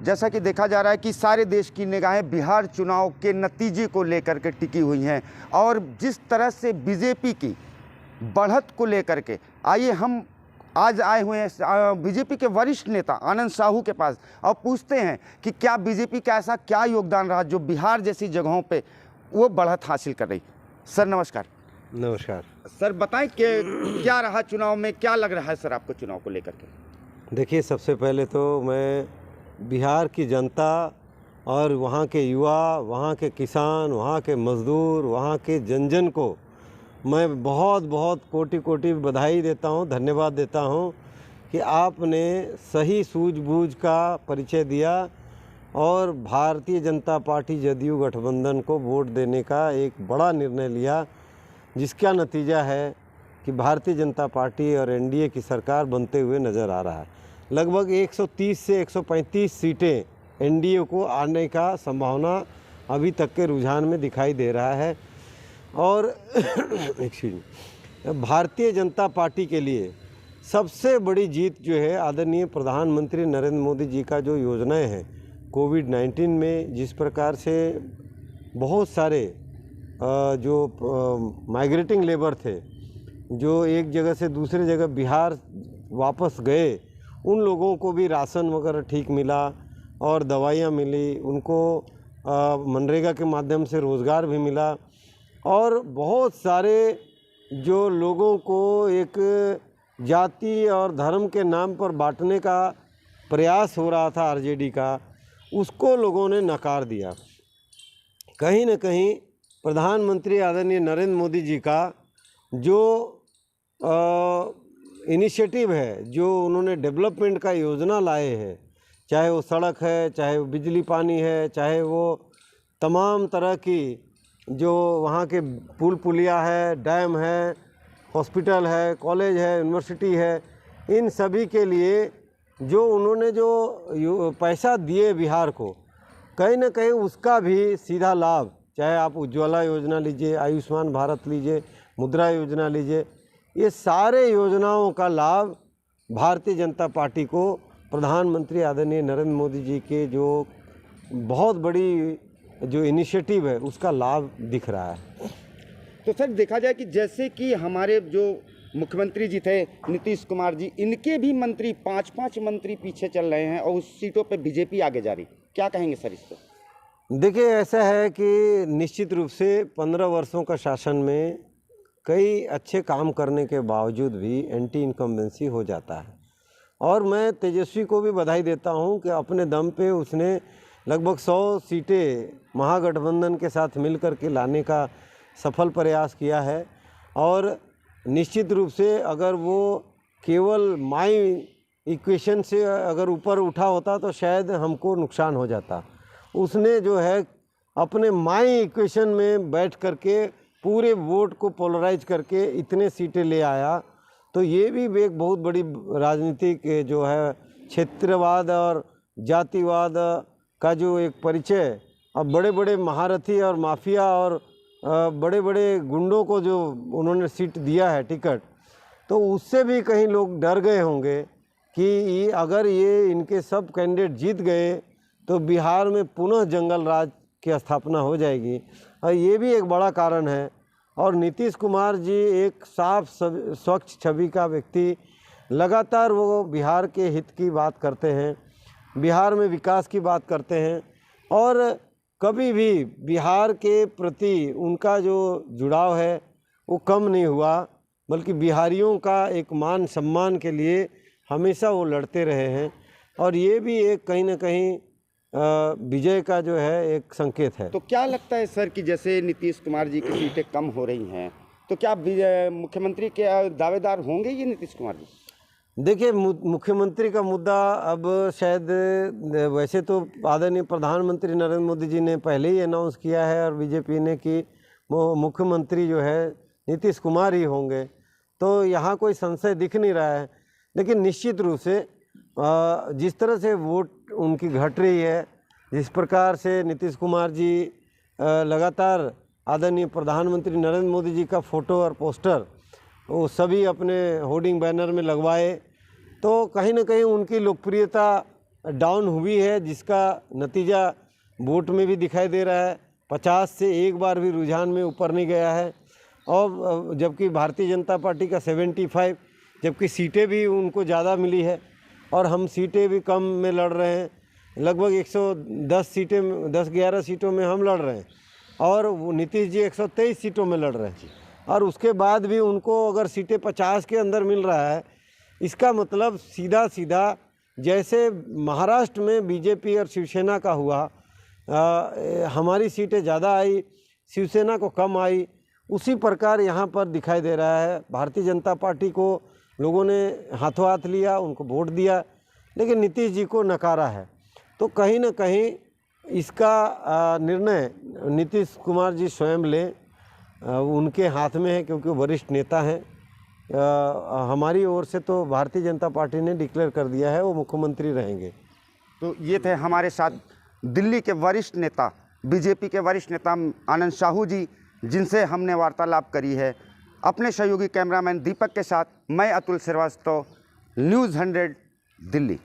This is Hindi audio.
जैसा कि देखा जा रहा है कि सारे देश की निगाहें बिहार चुनाव के नतीजे को लेकर के टिकी हुई हैं और जिस तरह से बीजेपी की बढ़त को लेकर के आइए हम आज आए हुए हैं बीजेपी के वरिष्ठ नेता आनंद साहू के पास और पूछते हैं कि क्या बीजेपी का ऐसा क्या योगदान रहा जो बिहार जैसी जगहों पे वो बढ़त हासिल कर रही। सर नमस्कार। नमस्कार सर बताएं कि क्या रहा चुनाव में, क्या लग रहा है सर आपको चुनाव को लेकर के। देखिए, सबसे पहले तो मैं बिहार की जनता और वहाँ के युवा, वहाँ के किसान, वहाँ के मज़दूर, वहाँ के जन जन को मैं बहुत बहुत कोटि कोटि बधाई देता हूँ, धन्यवाद देता हूँ कि आपने सही सूझबूझ का परिचय दिया और भारतीय जनता पार्टी जदयू गठबंधन को वोट देने का एक बड़ा निर्णय लिया, जिसका नतीजा है कि भारतीय जनता पार्टी और एनडीए की सरकार बनते हुए नज़र आ रहा है। लगभग 130 से 135 सीटें एनडीए को आने का संभावना अभी तक के रुझान में दिखाई दे रहा है। और भारतीय जनता पार्टी के लिए सबसे बड़ी जीत जो है आदरणीय प्रधानमंत्री नरेंद्र मोदी जी का जो योजनाएं हैं कोविड-19 में, जिस प्रकार से बहुत सारे जो माइग्रेटिंग लेबर थे जो एक जगह से दूसरे जगह बिहार वापस गए, उन लोगों को भी राशन वगैरह ठीक मिला और दवाइयाँ मिली, उनको मनरेगा के माध्यम से रोज़गार भी मिला और बहुत सारे जो लोगों को एक जाति और धर्म के नाम पर बांटने का प्रयास हो रहा था आरजेडी का, उसको लोगों ने नकार दिया। कहीं न कहीं प्रधानमंत्री आदरणीय नरेंद्र मोदी जी का जो इनिशिएटिव है, जो उन्होंने डेवलपमेंट का योजना लाए हैं, चाहे वो सड़क है, चाहे वो बिजली पानी है, चाहे वो तमाम तरह की जो वहाँ के पुल पुलिया है, डैम है, हॉस्पिटल है, कॉलेज है, यूनिवर्सिटी है, इन सभी के लिए जो उन्होंने जो पैसा दिए बिहार को, कहीं न कहीं उसका भी सीधा लाभ, चाहे आप उज्ज्वला योजना लीजिए, आयुष्मान भारत लीजिए, मुद्रा योजना लीजिए, ये सारे योजनाओं का लाभ भारतीय जनता पार्टी को प्रधानमंत्री आदरणीय नरेंद्र मोदी जी के जो बहुत बड़ी जो इनिशिएटिव है उसका लाभ दिख रहा है। तो सर देखा जाए कि जैसे कि हमारे जो मुख्यमंत्री जी थे नीतीश कुमार जी, इनके भी मंत्री 5-5 मंत्री पीछे चल रहे हैं और उस सीटों पे बीजेपी आगे जा रही, क्या कहेंगे सर इस पर। देखिए, ऐसा है कि निश्चित रूप से 15 वर्षों का शासन में कई अच्छे काम करने के बावजूद भी एंटी इनकम्बेंसी हो जाता है और मैं तेजस्वी को भी बधाई देता हूं कि अपने दम पे उसने लगभग 100 सीटें महागठबंधन के साथ मिलकर के लाने का सफल प्रयास किया है और निश्चित रूप से अगर वो केवल माई इक्वेशन से अगर ऊपर उठा होता तो शायद हमको नुकसान हो जाता। उसने जो है अपने माई इक्वेशन में बैठ करके पूरे वोट को पोलराइज करके इतने सीटें ले आया, तो ये भी एक बहुत बड़ी राजनीतिक जो है क्षेत्रवाद और जातिवाद का जो एक परिचय, अब बड़े बड़े महारथी और माफिया और बड़े बड़े गुंडों को जो उन्होंने सीट दिया है टिकट, तो उससे भी कहीं लोग डर गए होंगे कि अगर ये इनके सब कैंडिडेट जीत गए तो बिहार में पुनः जंगल राज की स्थापना हो जाएगी और ये भी एक बड़ा कारण है। और नीतीश कुमार जी एक साफ स्वच्छ छवि का व्यक्ति, लगातार वो बिहार के हित की बात करते हैं, बिहार में विकास की बात करते हैं और कभी भी बिहार के प्रति उनका जो जुड़ाव है वो कम नहीं हुआ, बल्कि बिहारियों का एक मान सम्मान के लिए हमेशा वो लड़ते रहे हैं और ये भी एक कहीं ना कहीं विजय का जो है एक संकेत है। तो क्या लगता है सर कि जैसे नीतीश कुमार जी की सीटें कम हो रही हैं, तो क्या मुख्यमंत्री के दावेदार होंगे ये नीतीश कुमार जी। देखिए, मुख्यमंत्री का मुद्दा अब शायद वैसे तो आदरणीय प्रधानमंत्री नरेंद्र मोदी जी ने पहले ही अनाउंस किया है और बीजेपी ने कि मुख्यमंत्री जो है नीतीश कुमार ही होंगे, तो यहाँ कोई संशय दिख नहीं रहा है। लेकिन निश्चित रूप से जिस तरह से वोट उनकी घट रही है, जिस प्रकार से नीतीश कुमार जी लगातार आदरणीय प्रधानमंत्री नरेंद्र मोदी जी का फ़ोटो और पोस्टर वो सभी अपने होर्डिंग बैनर में लगवाए, तो कहीं ना कहीं उनकी लोकप्रियता डाउन हुई है, जिसका नतीजा वोट में भी दिखाई दे रहा है। 50 से एक बार भी रुझान में ऊपर नहीं गया है। और जबकि भारतीय जनता पार्टी का 75, जबकि सीटें भी उनको ज़्यादा मिली है और हम सीटें भी कम में लड़ रहे हैं। लगभग 110 सीटें, 10-11 सीटों में हम लड़ रहे हैं और वो नीतीश जी 123 सीटों में लड़ रहे हैं। और उसके बाद भी उनको अगर सीटें 50 के अंदर मिल रहा है, इसका मतलब सीधा सीधा जैसे महाराष्ट्र में बीजेपी और शिवसेना का हुआ, हमारी सीटें ज़्यादा आई, शिवसेना को कम आई, उसी प्रकार यहाँ पर दिखाई दे रहा है। भारतीय जनता पार्टी को लोगों ने हाथों हाथ लिया, उनको वोट दिया, लेकिन नीतीश जी को नकारा है। तो कहीं ना कहीं इसका निर्णय नीतीश कुमार जी स्वयं लें, उनके हाथ में है, क्योंकि वरिष्ठ नेता हैं। हमारी ओर से तो भारतीय जनता पार्टी ने डिक्लेयर कर दिया है वो मुख्यमंत्री रहेंगे। तो ये थे हमारे साथ दिल्ली के वरिष्ठ नेता, बीजेपी के वरिष्ठ नेता आनंद साहू जी, जिनसे हमने वार्तालाप करी है। अपने सहयोगी कैमरामैन दीपक के साथ मैं अतुल श्रीवास्तव, न्यूज़ 100 दिल्ली।